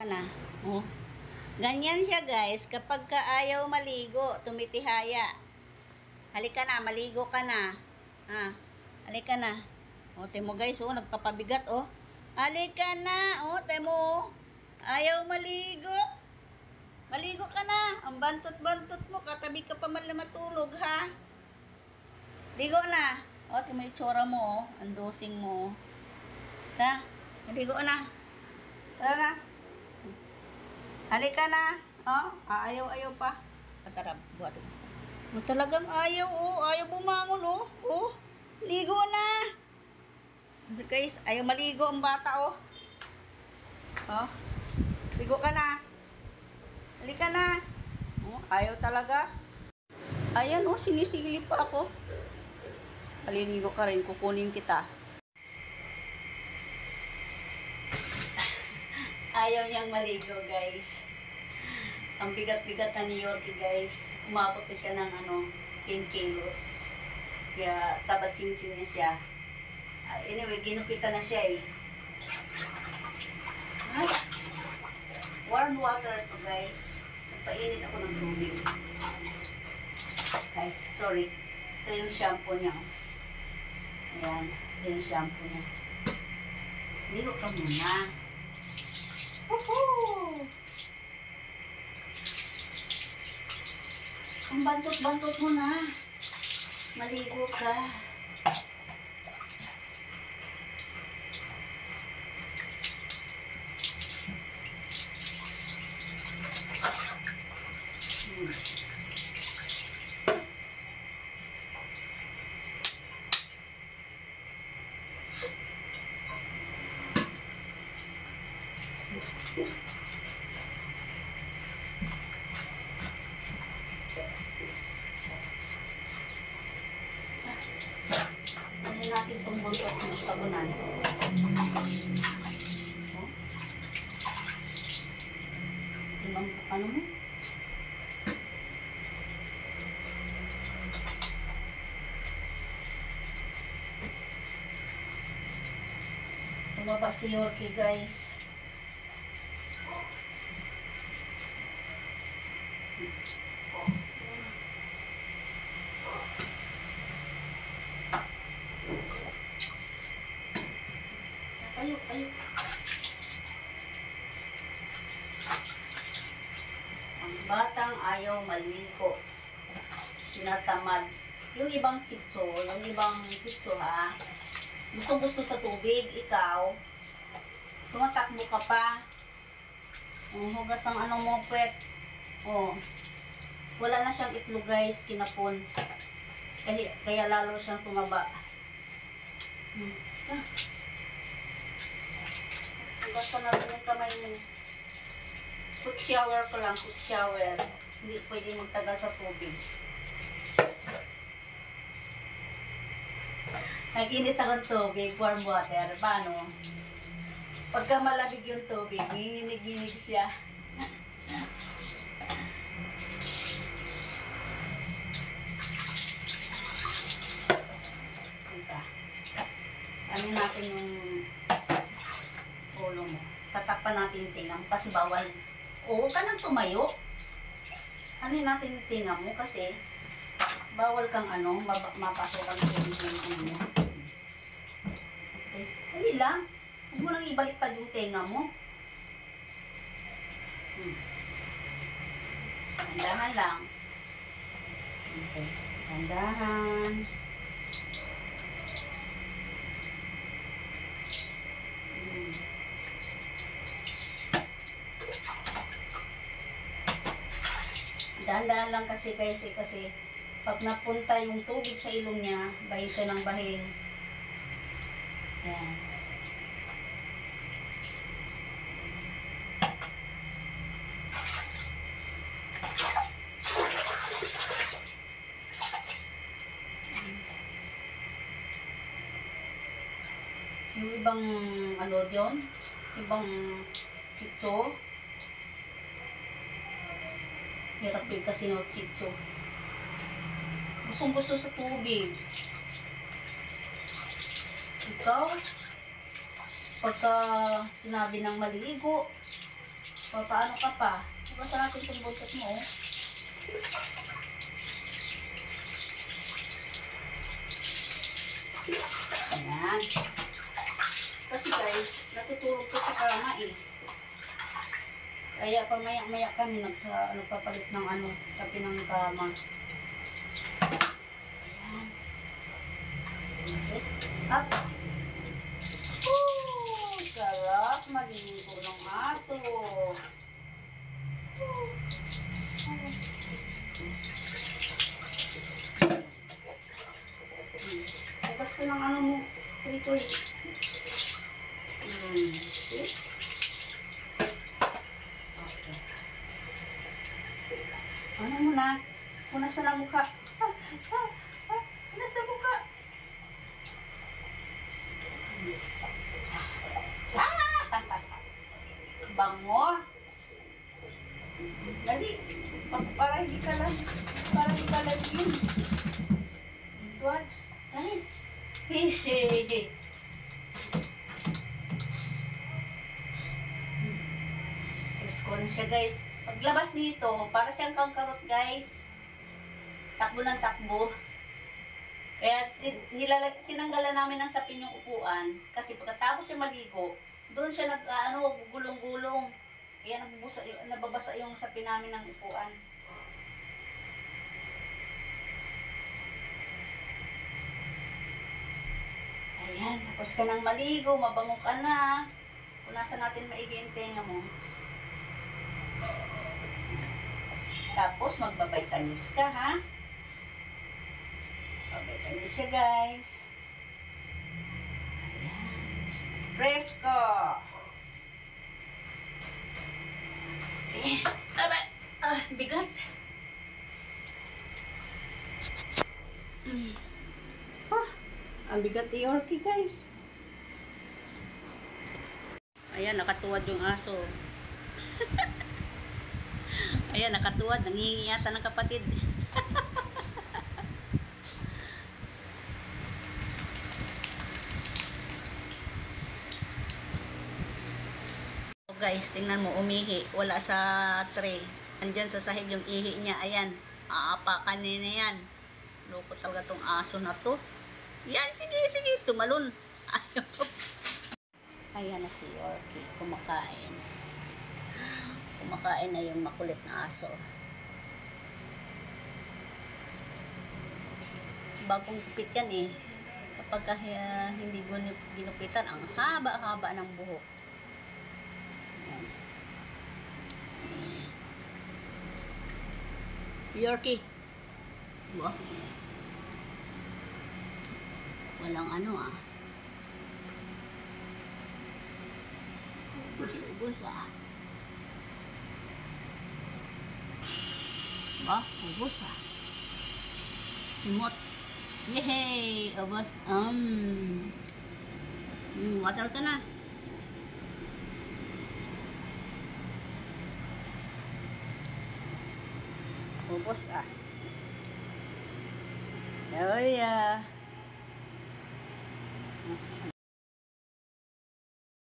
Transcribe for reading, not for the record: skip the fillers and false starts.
Na. Oh. Ganyan siya guys, kapag ka ayaw maligo, tumitihaya. Halika na, maligo ka na. Ha? Halika na. O, temo guys, oh, nagpapabigat, oh. Halika na, oh, temo. Ayaw maligo. Maligo ka na. Ang bantot-bantot mo, katabi ka pa man na matulog, ha? Ligo na. O, temo itsura mo, oh. Ang dosing mo, oh. Ha? Maligo na. Tara na. Halika na. Oh, ayaw-ayaw pa. Tara, buhatin. Oh, talagang ayaw, oh. Ayaw bumangon, oh. Oh, ligo na. Guys, ayaw maligo ang bata, oh. Oh, ligo ka na. Halika na. Oh, ayaw talaga. Ayan, oh, sinisilip pa ako. Paliligo ka rin, kukunin kita. Ayaw niyang maligo, guys. Ang bigat-bigat na ni Yorkie, guys. Umabot na siya ng 10 kilos. Kaya tabat-ching-ching niya siya. Anyway, ginupitan na siya eh. Warm water to, guys. Nagpainit ako ng tubig. Ay, sorry. Ito yung shampoo niya. Ayan. Ito yung shampoo niya. Ligo ka muna. Woohoo! Ang bantot-bantot mo na. Maligo ka. Ano natin itong buntot ng sabunan? Ano mo? Tumaba si Yorkie, guys. Ayok. Ang batang ayaw maligo. Tinatamad. Yung ibang chitso ha. Gusto sa tubig, ikaw. Tumatakbo ka pa. Hugas ng mo, pwet. Oh. Wala na siyang itlog, guys, kinapon. Kaya lalo siyang tumaba. Basta na rin yung kamay mo. Quick shower ko lang, quick shower. Hindi pwede magtagal sa tubig. Nag-init akong tubig, warm water. Paano? Pagka malamig yung tubig, ginig siya. Ano natin yung ulo mo. Tatakpan natin yung tinga mo kasi bawal. Huwag ka nang tumayo. Ano natin yung tinga mo kasi bawal kang mapasok ang tinga mo. Okay. Dali lang. Huwag mo lang ibaliktad yung tenga mo. Dandahan lang. Okay. Dandahan. Dahan-dahan lang kasi pag napunta yung tubig sa ilong niya, bahin siya ng bahin. Ayan. Yung ibang yun, ibang chitso, hirap din kasi yung chitso. Gusto sa tubig. Ikaw, pagka sinabi ng maligo, O, paano ka pa? Basta natin itong buntot mo, oh. Ayan. Kasi guys, natutulog ko sa kama eh. Kaya pamaya-maya kami nagpapalit ng sa pinangkama. Ayan. Okay. Up. Sarap maligo ng aso. Bukas ko ng mo. Tritoy. Okay. Ano mo na? Punas na ng mukha. Punas na mukha. Bango. Dali. Para hindi ka lang. Para hindi ka lang yun. Tuwan. Dali. Hehehe. Presko na siya guys. Paglabas nito, para siyang kangkarot guys. Takbo ng takbo. Kaya tinanggalan namin ng sapin yung upuan. Kasi pagkatapos siya maligo, doon siya gugulong-gulong. Kaya nababasa yung sapin namin ng upuan. Ayan, tapos ka nang maligo, mabango ka na. Punasan natin maigi yung tenga mo. Tapos magbabaytanis ka, ha? Magbabaytanis siya, guys. Ayan. Presko! Bigat. Ang bigat ni Yorkie, guys. Ayan, nakatuwad yung aso. Ayan, nakatuwad. Nangihingi yata ng kapatid. So guys, tingnan mo, umihi. Wala sa tray. Andyan sa sahig yung ihi niya. Ayan, aapakan niya na yan. Loko talaga tong aso na to. Yan, sige, sige. Tumalon. Ayaw. Ayan na si Yorkie. Kumakain. Kumakain na yung makulit na aso. Bagong gupit yan eh. Kapag hindi ginupitan, ang haba-haba ng buhok. Ayan. Yorkie. Wow. Walang Ubus ah. Ba? Ubus ah. Simot. Yehey! Ubus. Water ka na. Ubus ah. Oh yeah.